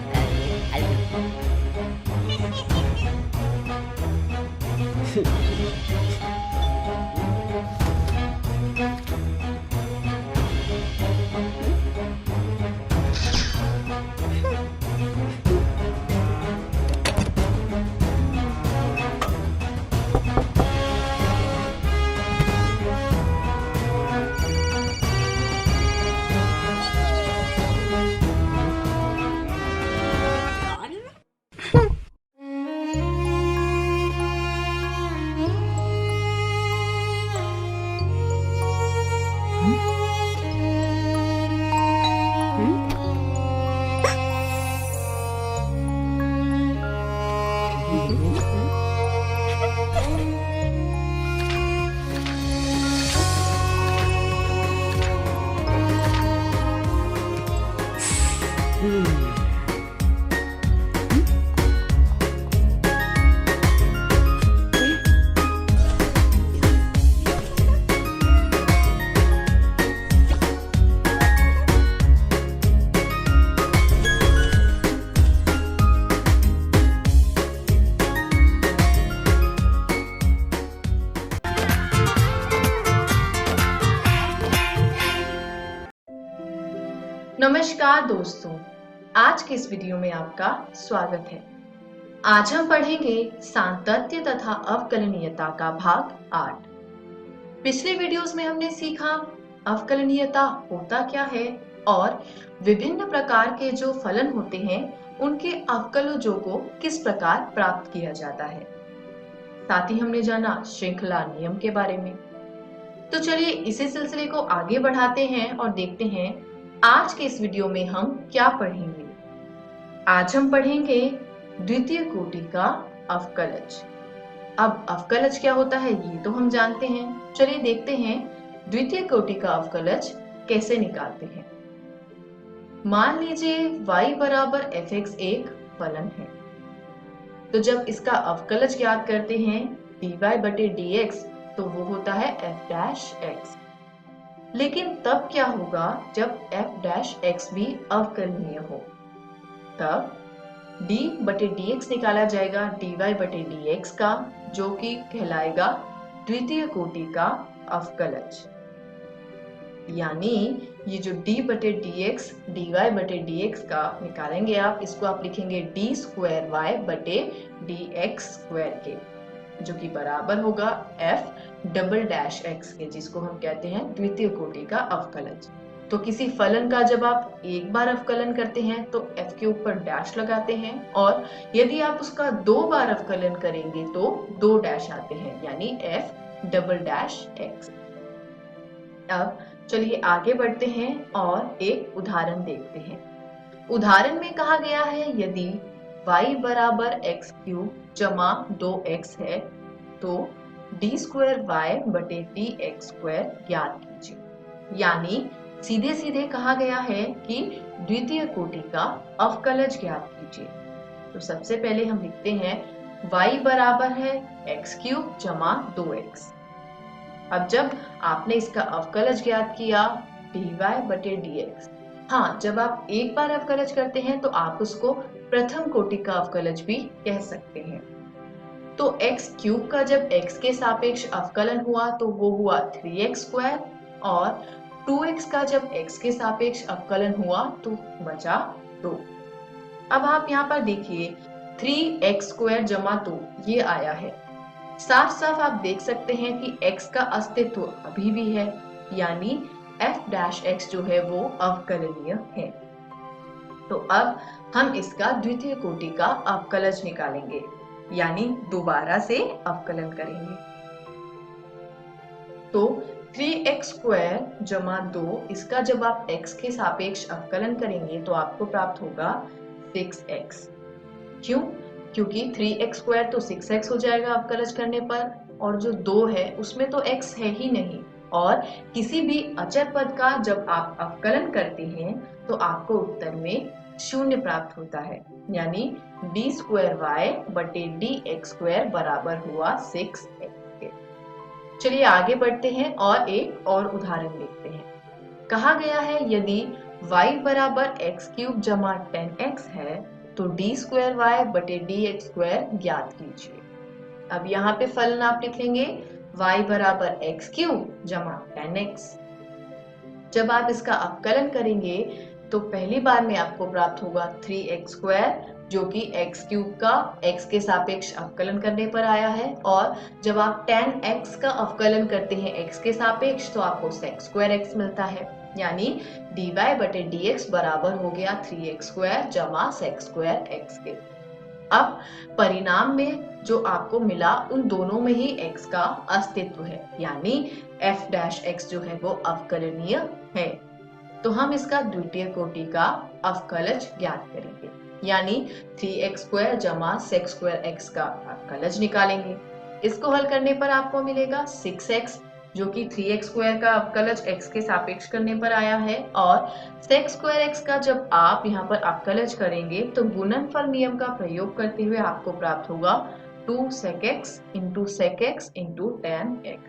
Speaker 7: नमस्कार दोस्तों, आज के इस वीडियो में आपका स्वागत है। आज हम पढ़ेंगे सांतत्य तथा अवकलनीयता का भाग 8। पिछले वीडियोस में हमने सीखा अवकलनीयता होता क्या है और विभिन्न प्रकार के जो फलन होते हैं उनके अवकलजों को किस प्रकार प्राप्त किया जाता है। साथ ही हमने जाना श्रृंखला नियम के बारे में। तो चलिए इसी सिलसिले को आगे बढ़ाते हैं और देखते हैं आज के इस वीडियो में हम क्या पढ़ेंगे। आज हम पढ़ेंगे द्वितीय कोटि का अवकलज। अब अवकलज क्या होता है ये तो हम जानते हैं, चलिए देखते हैं द्वितीय कोटि का अवकलज कैसे निकालते हैं। मान लीजिए y बराबर fx एक फलन है, तो जब इसका अवकलज ज्ञात करते हैं dy बटे dx तो वो होता है f डैश x। लेकिन तब क्या होगा जब f डैश x भी अवकलनीय हो, तब d बटे dx निकाला जाएगा dy बटे dx का, जो कि कहलाएगा द्वितीय कोटि का अवकलज। यानी ये जो d बटे डी एक्स डी वाई बटे डी एक्स का निकालेंगे आप, इसको आप लिखेंगे डी स्क्वायर वाई बटे डी एक्स स्क्वायर के, जो कि बराबर होगा f डबल डैश x के, जिसको हम कहते हैं द्वितीय कोटि का अवकलज। तो किसी फलन का जब आप एक बार अवकलन करते हैं तो f के ऊपर डैश लगाते हैं, और यदि आप उसका 2 बार अवकलन करेंगे तो 2 डैश आते हैं, यानी f डबल डैश x। अब चलिए आगे बढ़ते हैं और एक उदाहरण देखते हैं। उदाहरण में कहा गया है यदि y बराबर एक्स क्यूब जमा 2x है तो डी स्क्वायर वाई बटे डी एक्स स्क्वायर ज्ञात कीजिए। यानी सीधे सीधे कहा गया है कि द्वितीय कोटि का अवकलज ज्ञात कीजिए। तो सबसे पहले हम लिखते हैं y बराबर है एक्स क्यूब जमा 2x। अब जब आपने इसका अवकलज ज्ञात किया dy बटे dx, हाँ, जब आप एक बार अवकलज करते हैं तो आप उसको प्रथम कोटि का अवकलज भी कह सकते हैं। तो x क्यूब का जब x के सापेक्ष अवकलन हुआ तो वो हुआ 3x स्क्वायर, और 2x का जब x के सापेक्ष अवकलन हुआ तो बचा 2। अब आप यहाँ पर देखिए 3x स्क्वायर जमा 2 ये आया है, साफ साफ आप देख सकते हैं कि x का अस्तित्व अभी भी है, यानी f डैश x जो है वो अवकलनीय है। तो अब हम इसका द्वितीय कोटि का अवकलज निकालेंगे, यानी दोबारा से अवकलन करेंगे। तो 3x स्क्वायर जमा 2 इसका जब आप x के सापेक्ष अवकलन करेंगे तो आपको प्राप्त होगा 6x। क्यों? क्योंकि 3x स्क्वायर तो 6x हो जाएगा अवकलज करने पर, और जो 2 है उसमें तो x है ही नहीं, और किसी भी अचर पद का जब आप अवकलन करते हैं तो आपको उत्तर में 0 प्राप्त होता है, यानी डी स्क्वायर वाई बटे डी एक्स स्क्वायर बराबर हुआ 6x के। चलिए आगे बढ़ते हैं और एक और उदाहरण देखते हैं। कहा गया है यदि y बराबर एक्स क्यूब जमा 10x है तो डी स्क्वायर वाई बटे डी एक्स स्क्वायर ज्ञात कीजिए। अब यहाँ पे फलन आप लिखेंगे y बराबर एक्स क्यूब जमा 10x। जब आप इसका अवकलन करेंगे तो पहली बार में आपको प्राप्त होगा 3x स्क्वायर, जो कि x क्यूब का x के सापेक्ष अवकलन करने पर आया है, और जब आप 10x का अवकलन करते हैं x के सापेक्ष तो आपको sec स्क्वायर x मिलता है, यानी dy बटे dx बराबर हो गया 3x स्क्वायर जमा sec स्क्वायर x के। अब परिणाम में जो आपको मिला उन दोनों में ही x का अस्तित्व है, यानी f डैश x जो है वो अवकलनीय है। तो हम इसका द्वितीय कोटि का अवकलज ज्ञात करेंगे, यानी 3x स्क्वायर जमा sec स्क्वायर x का अवकलज निकालेंगे। इसको हल करने पर आपको मिलेगा 6x, जो कि 3x स्क्वायर का अवकलज x के सापेक्ष करने पर आया है, और sec स्क्वायर x का जब आप यहाँ पर अवकलज करेंगे तो गुणनफल नियम का प्रयोग करते हुए आपको प्राप्त होगा 2 sec x into sec x into tan x।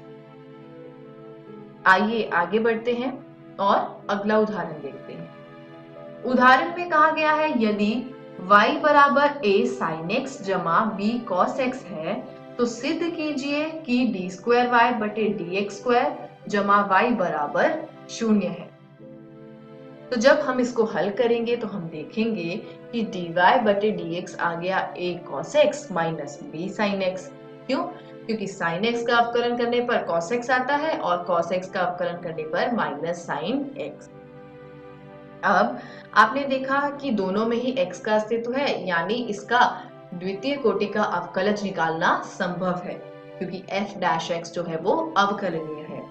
Speaker 7: आइए आगे बढ़ते हैं और अगला उदाहरण देखते हैं। उदाहरण में कहा गया है यदि y बराबर a sin x जमा b cos x है तो सिद्ध कीजिए कि डी स्क्वायर वाई बटे डी एक्स स्क्वायर जमा वाई बराबर 0 है। तो जब हम इसको हल करेंगे तो हम देखेंगे कि डी वाई बटे डी एक्स आ गया a cos x minus b sin x। क्यों? क्योंकि sin x का अवकलन करने पर cos x आता है और cos x का अवकलन करने पर माइनस sin x। अब आपने देखा कि दोनों में ही x का अस्तित्व है, यानी इसका द्वितीय कोटि का अवकलज निकालना संभव है, क्योंकि f डैश x जो है वो अवकलनीय है।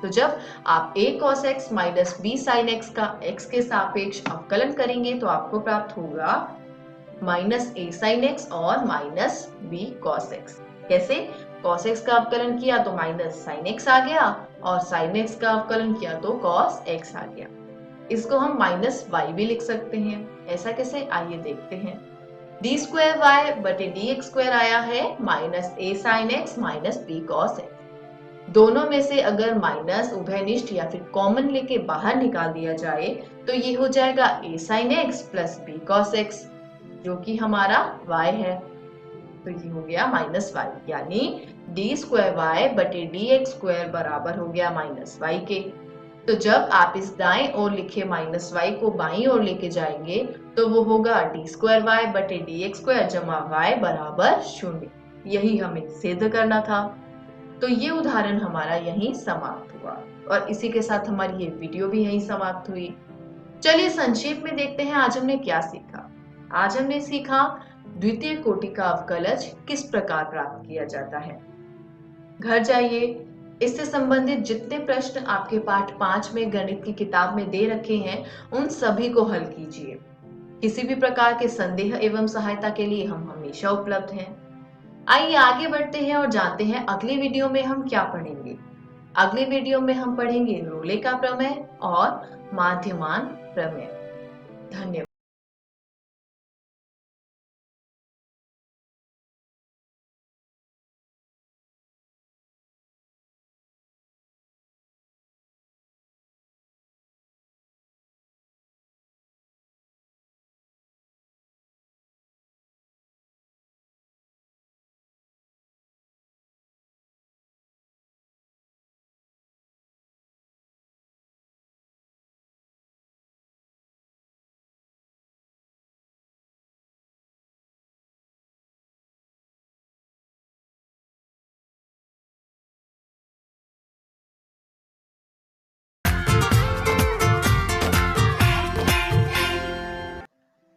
Speaker 7: तो जब आप a cos x minus b sin x का x के सापेक्ष अवकलन करेंगे तो आपको प्राप्त होगा माइनस a sin x और माइनस b cos x। कैसे? cos x का अवकलन किया तो माइनस sin x आ गया, और sin x का अवकलन किया तो cos x आ गया। इसको हम माइनस y भी लिख सकते हैं। ऐसा कैसे? आइए देखते हैं। डी स्क्वायर वाई बटे डी एक्स स्क्वायर आया है minus a sin x minus b cos x। दोनों में से अगर माइनस उभयनिष्ठ या फिर कॉमन लेके बाहर निकाल दिया जाए तो ये हो जाएगा a sin x plus b cos x, जो कि हमारा y है। तो ये हो गया माइनस y, यानी डी स्क्वायर वाई बटे डी एक्स स्क्वायर बराबर हो गया माइनस y के। तो जब आप इस दाएं ओर लिखे -y को बाईं ओर लेके जाएंगे तो वो होगा d² बटे dx² जमा y बराबर 0। यही हमें सिद्ध करना था। तो ये उदाहरण हमारा यहीं समाप्त हुआ और इसी के साथ हमारी ये वीडियो भी यहीं समाप्त हुई। चलिए संक्षेप में देखते हैं आज हमने क्या सीखा। आज हमने सीखा द्वितीय कोटि का अवकलज किस प्रकार प्राप्त किया जाता है। घर जाइए, इससे संबंधित जितने प्रश्न आपके पाठ 5 में गणित की किताब में दे रखे हैं उन सभी को हल कीजिए। किसी भी प्रकार के संदेह एवं सहायता के लिए हम हमेशा उपलब्ध हैं। आइए आगे बढ़ते हैं और जानते हैं अगली वीडियो में हम क्या पढ़ेंगे। अगले वीडियो में हम पढ़ेंगे रोले का प्रमेय और माध्यमान प्रमेय। धन्यवाद।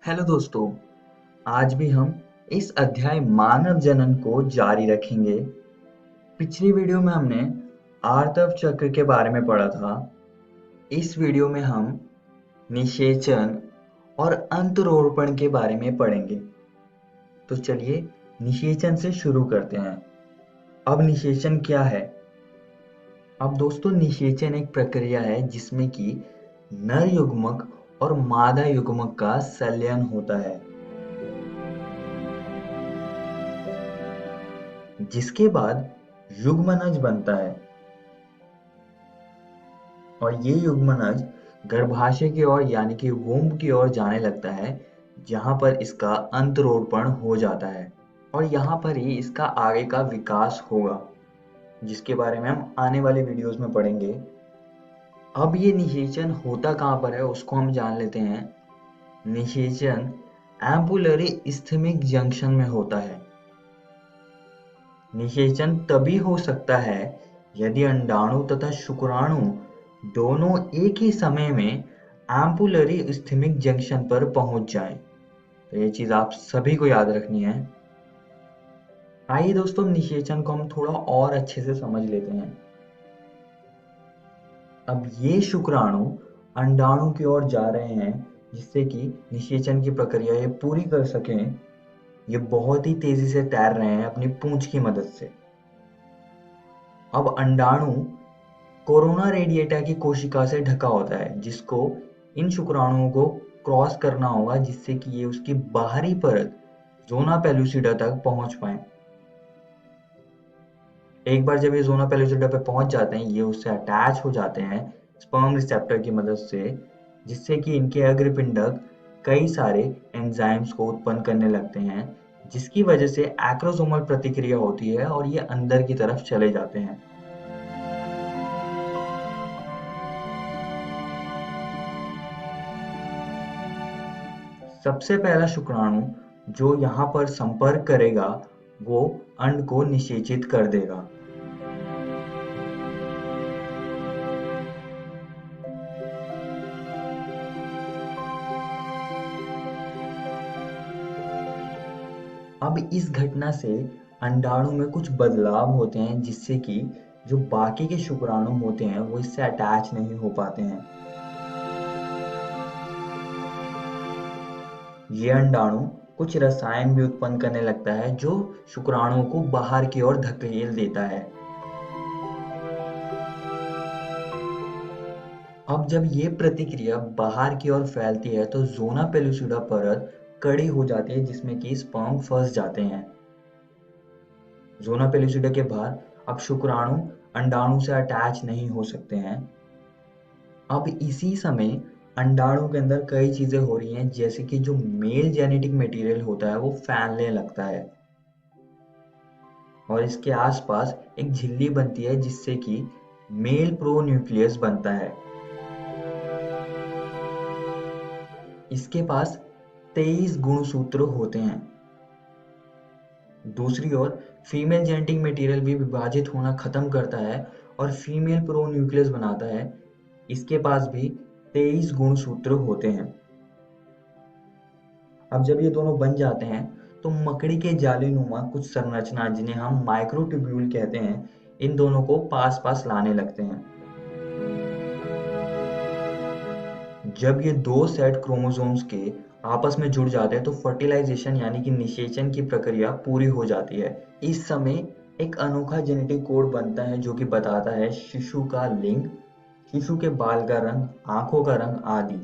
Speaker 5: हेलो दोस्तों, आज भी हम इस अध्याय मानव जनन को जारी रखेंगे। पिछली वीडियो में हमने आर्तव चक्र के बारे में पढ़ा था। इस वीडियो में हम निषेचन और अंतरोपण के बारे में पढ़ेंगे। तो चलिए निषेचन से शुरू करते हैं। अब निषेचन क्या है? अब दोस्तों निषेचन एक प्रक्रिया है जिसमें कि नर युग्मक और मादा युग्मक का संलयन होता है, जिसके बाद युग्मनज बनता है और ये युग्मनज गर्भाशय की ओर यानी कि वुम्ब की ओर जाने लगता है, जहां पर इसका अंतरोपण हो जाता है और यहाँ पर ही इसका आगे का विकास होगा, जिसके बारे में हम आने वाले वीडियोस में पढ़ेंगे। अब ये निषेचन होता कहाँ पर है उसको हम जान लेते हैं। निषेचन एम्पुलरी इस्थेमिक जंक्शन में होता है। निषेचन तभी हो सकता है यदि अंडाणु तथा शुक्राणु दोनों एक ही समय में एम्पुलरी इस्थेमिक जंक्शन पर पहुंच जाएं। तो ये चीज आप सभी को याद रखनी है। आइए दोस्तों निषेचन को हम थोड़ा और अच्छे से समझ लेते हैं। अब ये शुक्राणु अंडाणु की ओर जा रहे हैं जिससे कि निषेचन की प्रक्रिया ये पूरी कर सकें। ये बहुत ही तेजी से तैर रहे हैं अपनी पूंछ की मदद से। अब अंडाणु कोरोना रेडिएटा की कोशिका से ढका होता है, जिसको इन शुक्राणुओं को क्रॉस करना होगा जिससे कि ये उसकी बाहरी परत जोना पेलुसिडा तक पहुंच पाए। एक बार जब ये जोना पेलुसिडा पे पहुंच जाते हैं, ये उससे अटैच हो जाते हैं स्पर्म रिसेप्टर की मदद से, जिससे कि इनके अग्रपिंडक कई सारे एंजाइम्स को उत्पन्न करने लगते हैं, जिसकी वजह से एक्रोसोमल प्रतिक्रिया होती है और ये अंदर की तरफ चले जाते हैं। सबसे पहला शुक्राणु जो यहाँ पर संपर्क करेगा वो अंड को निषेचित कर देगा। अब इस घटना से अंडाणु में कुछ बदलाव होते हैं, जिससे कि जो बाकी के शुक्राणु होते हैं वो इससे अटैच नहीं हो पाते हैं। ये अंडाणु कुछ रसायन भी उत्पन्न करने लगता है जो शुक्राणुओं को बाहर की ओर धकेल देता है। अब जब ये प्रतिक्रिया बाहर की ओर फैलती है तो जोना पेलुसिडा परत कड़ी हो जाती है, जिसमें कि स्पर्म फंस जाते हैं। जोना पेलुसिडा के बाद अब शुक्राणु अंडाणु से अटैच नहीं हो सकते हैं। अब इसी समय अंडाणु के अंदर कई चीजें हो रही हैं, जैसे कि जो मेल जेनेटिक मटेरियल होता है वो फैलने लगता है और इसके आसपास एक झिल्ली बनती है, जिससे कि मेल प्रोन्यूक्लियस बनता है।
Speaker 8: इसके पास 23 गुणसूत्र होते हैं। दूसरी ओर फीमेल जेनेटिक मटेरियल भी विभाजित होना खत्म करता है और फीमेल प्रोन्यूक्लियस बनाता है। इसके पास भी 23 गुणसूत्र होते हैं। अब जब ये दोनों बन जाते हैं तो मकड़ी के जालीनुमा कुछ संरचना, जिन्हें हम माइक्रोट्यूब्यूल कहते हैं, इन दोनों को पास पास लाने लगते हैं। जब ये दो सेट क्रोमोसोम्स के आपस में जुड़ जाते हैं तो फर्टिलाइजेशन यानी कि निषेचन की प्रक्रिया पूरी हो जाती है। इस समय एक अनोखा जेनेटिक कोड बनता है जो कि बताता है शिशु का लिंग, शिशु के बाल का रंग, आंखों का रंग आदि।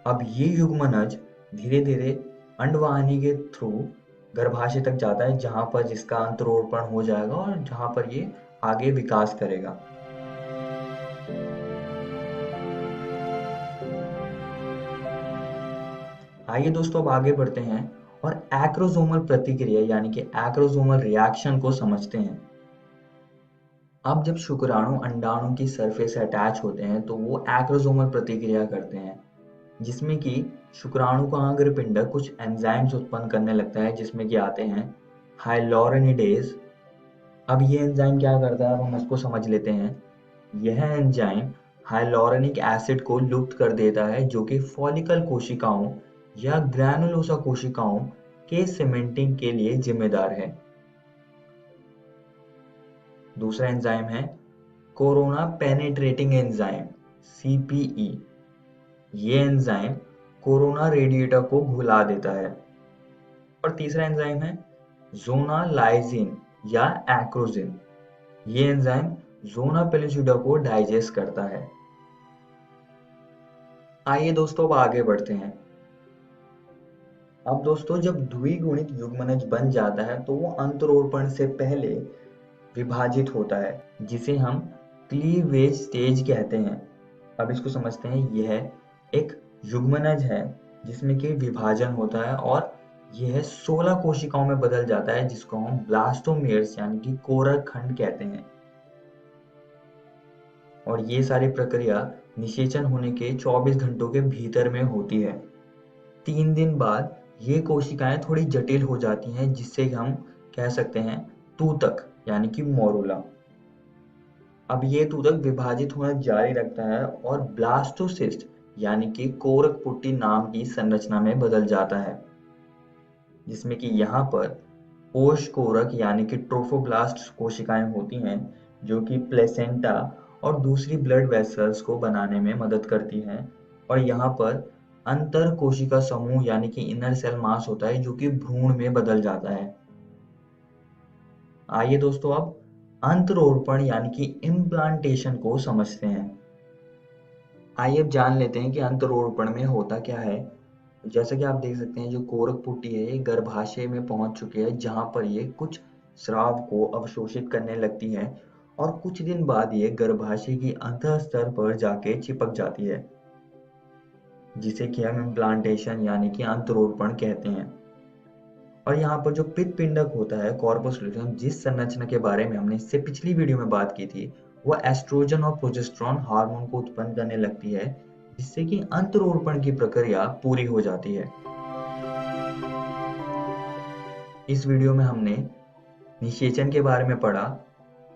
Speaker 8: अब ये युग्मनज धीरे धीरे अंडवाहिनी के थ्रू गर्भाशय तक जाता है, जहां पर जिसका अंतरोपण हो जाएगा और जहां पर ये आगे विकास करेगा। आइए दोस्तों, अब आगे बढ़ते हैं और एक्रोसोमल प्रतिक्रिया यानी कि एक्रोसोमल रिएक्शन को समझते हैं। अब जब शुक्राणु अंडाणु की सरफेस से अटैच होते हैं तो वो एक्रोसोमल प्रतिक्रिया करते हैं, जिसमें कि शुक्राणु का अग्रपिंड कुछ एंजाइम्स उत्पन्न करने लगता है, जिसमें कि आते हैं हाइलोरेनिडेज। अब ये एंजाइम क्या करता है, अब हम इसको समझ लेते हैं। यह एंजाइम हाइलोरेनिक एसिड को लुप्त कर देता है, जो कि फॉलिकल कोशिकाओं या ग्रैनुलोसा कोशिकाओं के सीमेंटिंग के लिए जिम्मेदार है। दूसरा एंजाइम है कोरोना पेनेट्रेटिंग एंजाइम, CPE। ये एंजाइम कोरोना रेडिएटर को घुला देता है। और तीसरा एंजाइम है जोनालाइजिन या एक्रोजिन। ये एंजाइम जोना पेलिसिडा को डाइजेस्ट करता है। आइए दोस्तों, अब आगे बढ़ते हैं। अब दोस्तों, जब द्विगुणित युग्मनज बन जाता है तो वो अंतरोपण से पहले विभाजित होता है, जिसे हम क्लीवेज स्टेज कहते हैं। अब इसको समझते हैं। यह एक युग्मनज है जिसमें कि विभाजन होता है और यह 16 कोशिकाओं में बदल जाता है, जिसको हम ब्लास्टोमेर्स यानी कि कोरक खंड कहते हैं। और ये सारी प्रक्रिया निषेचन होने के 24 घंटों के भीतर में होती है। 3 दिन बाद ये कोशिकाएं थोड़ी जटिल हो जाती हैं, जिससे हम कह सकते हैं तूतक यानी कि मोरुला। अब ये तूतक विभाजित होना जारी रखता है और ब्लास्टोसिस्ट यानी कि कोरक पुट्टी नाम की संरचना में बदल जाता है, जिसमें कि यहाँ पर कोश कोरक यानी कि ट्रोफोब्लास्ट कोशिकाएं होती हैं, जो कि प्लेसेंटा और दूसरी ब्लड वेसल्स को बनाने में मदद करती हैं। और यहाँ पर अंतर कोशिका समूह यानी कि इनर सेल मास होता है, जो कि भ्रूण में बदल जाता है। आइए दोस्तों, अब अंतरोपण यानी कि इम्प्लांटेशन को समझते हैं। आइए अब जान लेते हैं कि अंतरोपण में होता क्या है। जैसा कि आप देख सकते हैं, जो कोरक पुट्टी है ये गर्भाशय में पहुंच चुकी है, जहां पर ये कुछ स्राव को अवशोषित करने लगती है और कुछ दिन बाद ये गर्भाशय की अंतः स्तर पर जाके चिपक जाती है, जिसे कि हम इम्प्लांटेशन यानी कि अंतरोपण कहते हैं। और यहाँ पर जो पित्त पिंडक होता है, कॉर्पस लूटियम, जिस संरचना के बारे में हमने इससे पिछली वीडियो में बात की थी, वह एस्ट्रोजन और प्रोजेस्टेरॉन हार्मोन को उत्पन्न करने लगती है, जिससे कि अंतरोपण की प्रक्रिया पूरी हो जाती है। इस वीडियो में हमने निषेचन के बारे में पढ़ा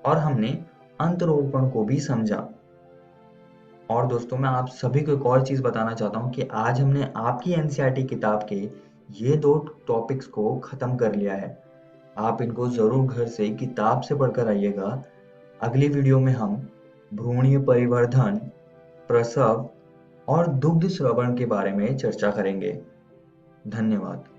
Speaker 8: और हमने अंतरोपण को भी समझा। और दोस्तों, मैं आप सभी को एक और चीज बताना चाहता हूँ कि आज हमने आपकी एनसीईआरटी किताब के ये 2 टॉपिक्स को खत्म कर लिया है। आप इनको जरूर घर से किताब से पढ़कर आइएगा। अगली वीडियो में हम भ्रूणीय परिवर्धन, प्रसव और दुग्ध श्रवण के बारे में चर्चा करेंगे। धन्यवाद।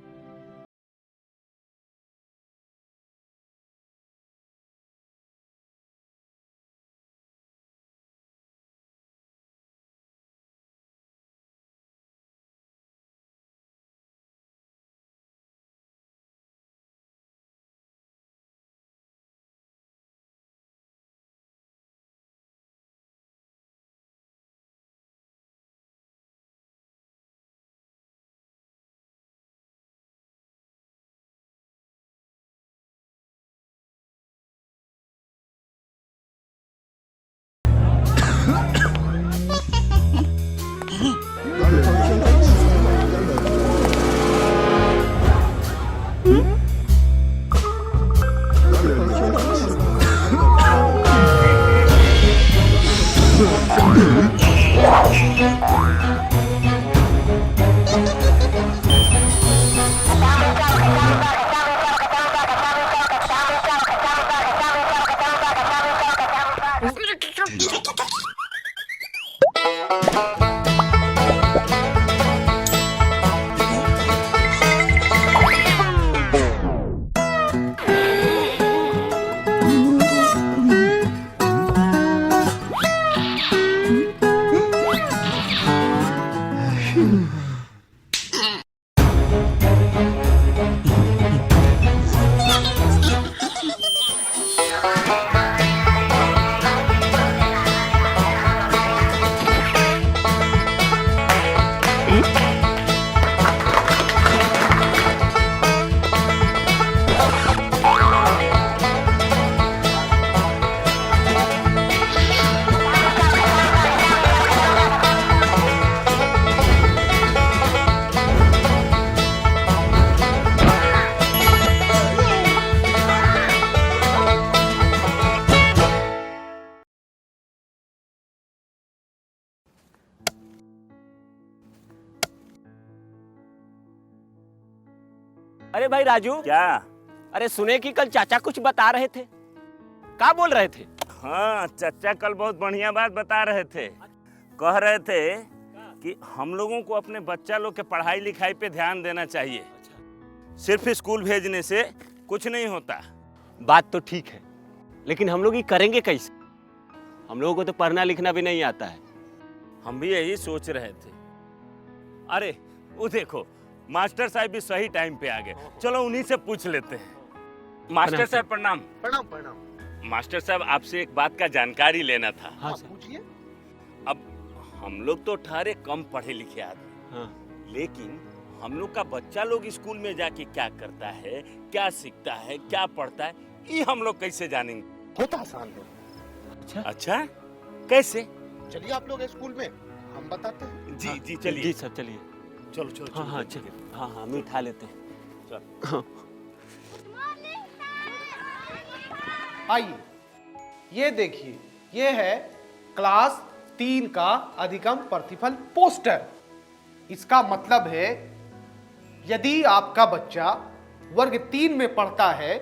Speaker 9: अरे भाई राजू,
Speaker 10: क्या?
Speaker 9: अरे सुने कि कल चाचा कुछ बता रहे थे, क्या बोल रहे थे?
Speaker 10: हाँ, चाचा कल बहुत बढ़िया बात बता रहे थे। कह रहे थे कि हम लोगों को अपने बच्चा लोग के पढ़ाई लिखाई पे ध्यान देना चाहिए। सिर्फ स्कूल भेजने से कुछ नहीं होता।
Speaker 9: बात तो ठीक है, लेकिन हम लोग ये करेंगे कैसे? हम लोगों को तो पढ़ना लिखना भी नहीं आता है।
Speaker 10: हम भी यही सोच रहे थे। अरे वो देखो, मास्टर साहब भी सही टाइम पे आ गए। चलो उन्हीं से पूछ लेते हैं। मास्टर साहब प्रणाम।
Speaker 11: प्रणाम प्रणाम।
Speaker 10: मास्टर साहब, आपसे एक बात का जानकारी लेना था।
Speaker 11: हाँ पूछिए।
Speaker 10: अब हम लोग तो ठहरे कम पढ़े लिखे आदमी,
Speaker 9: हाँ।
Speaker 10: लेकिन हम लोग का बच्चा लोग स्कूल में जाके क्या करता है, क्या सीखता है, क्या पढ़ता है, ये हम लोग कैसे जानेंगे?
Speaker 11: बहुत आसान है।
Speaker 10: अच्छा, कैसे?
Speaker 11: चलिए आप लोग स्कूल में, हम बताते हैं।
Speaker 10: जी जी चलिए।
Speaker 9: जी सर चलिए।
Speaker 10: चलो चलो।
Speaker 9: हाँ हाँ चलिए। हाँ हाँ, हम उठा लेते हैं।
Speaker 10: चल।
Speaker 11: आइए, ये देखिए, ये है क्लास 3 का अधिगम प्रतिफल पोस्टर। इसका मतलब है यदि आपका बच्चा वर्ग 3 में पढ़ता है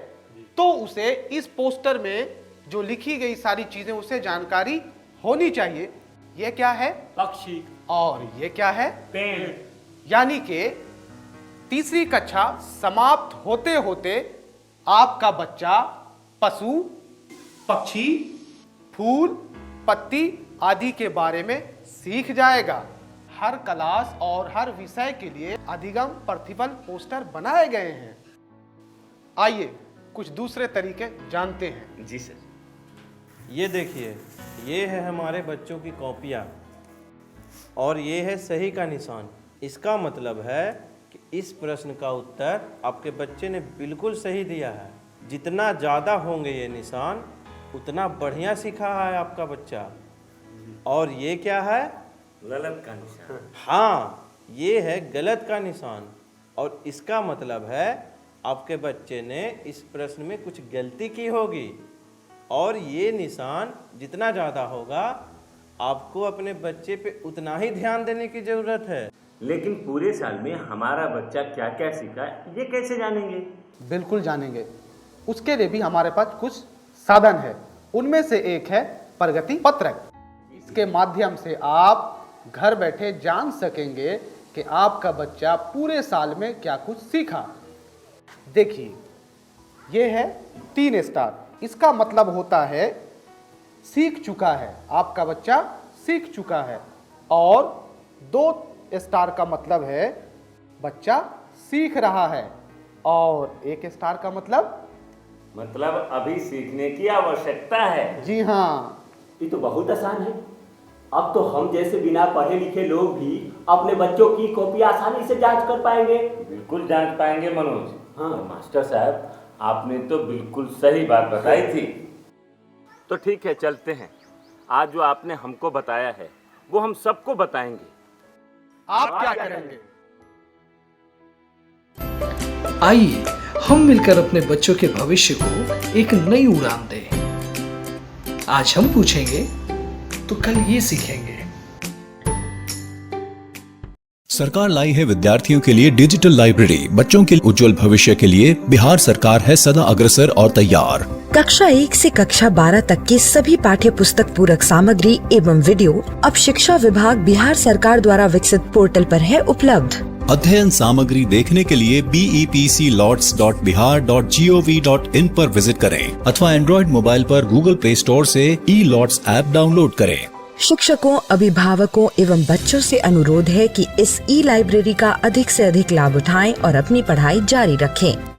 Speaker 11: तो उसे इस पोस्टर में जो लिखी गई सारी चीजें उसे जानकारी होनी चाहिए। ये क्या है?
Speaker 9: पक्षी।
Speaker 11: और ये क्या है?
Speaker 9: पेड़।
Speaker 11: यानी कि तीसरी कक्षा समाप्त होते होते आपका बच्चा पशु, पक्षी, फूल, पत्ती आदि के बारे में सीख जाएगा। हर क्लास और हर विषय के लिए अधिगम प्रतिफल पोस्टर बनाए गए हैं। आइए कुछ दूसरे तरीके जानते हैं।
Speaker 10: जी सर।
Speaker 12: ये देखिए, ये है हमारे बच्चों की कॉपियाँ और ये है सही का निशान। इसका मतलब है कि इस प्रश्न का उत्तर आपके बच्चे ने बिल्कुल सही दिया है। जितना ज़्यादा होंगे ये निशान, उतना बढ़िया सीखा है आपका बच्चा। और ये क्या है?
Speaker 10: गलत का निशान।
Speaker 12: हाँ, ये है गलत का निशान और इसका मतलब है आपके बच्चे ने इस प्रश्न में कुछ गलती की होगी। और ये निशान जितना ज़्यादा होगा, आपको अपने बच्चे पे उतना ही ध्यान देने की ज़रूरत है।
Speaker 10: लेकिन पूरे साल में हमारा बच्चा क्या क्या सीखा, ये कैसे जानेंगे?
Speaker 11: बिल्कुल जानेंगे। उसके लिए भी हमारे पास कुछ साधन है। उनमें से एक है प्रगति पत्रक। इसके माध्यम से आप घर बैठे जान सकेंगे कि आपका बच्चा पूरे साल में क्या कुछ सीखा। देखिए, ये है 3 स्टार। इसका मतलब होता है सीख चुका है, आपका बच्चा सीख चुका है। और 2 स्टार का मतलब है बच्चा सीख रहा है। और 1 स्टार का मतलब
Speaker 10: अभी सीखने की आवश्यकता है।
Speaker 11: जी हाँ।
Speaker 13: ये तो बहुत आसान है। अब तो हम जैसे बिना पढ़े लिखे लोग भी अपने बच्चों की कॉपी आसानी से जांच कर पाएंगे।
Speaker 10: बिल्कुल जांच पाएंगे मनोज।
Speaker 13: हाँ।
Speaker 10: और मास्टर साहब, आपने तो बिल्कुल सही बात बताई थी। तो ठीक है, चलते हैं। आज जो आपने हमको बताया है वो हम सबको बताएंगे।
Speaker 11: आप क्या करेंगे?
Speaker 14: आइए हम मिलकर अपने बच्चों के भविष्य को एक नई उड़ान दें। आज हम पूछेंगे तो कल ये सीखेंगे।
Speaker 1: सरकार लाई है विद्यार्थियों के लिए डिजिटल लाइब्रेरी। बच्चों के उज्जवल भविष्य के लिए बिहार सरकार है सदा अग्रसर और तैयार।
Speaker 2: कक्षा 1 से कक्षा 12 तक की सभी पाठ्य पुस्तक पूरक सामग्री एवं वीडियो अब शिक्षा विभाग बिहार सरकार द्वारा विकसित पोर्टल पर है उपलब्ध।
Speaker 1: अध्ययन सामग्री देखने के लिए BEPCLOTS.bihar.gov.in पर विजिट करें अथवा एंड्रॉइड मोबाइल पर गूगल प्ले स्टोर से E-LOTS ऐप डाउनलोड करें।
Speaker 2: शिक्षकों, अभिभावकों एवं बच्चों से अनुरोध है कि इस ई लाइब्रेरी का अधिक से अधिक लाभ उठाएं और अपनी पढ़ाई जारी रखें।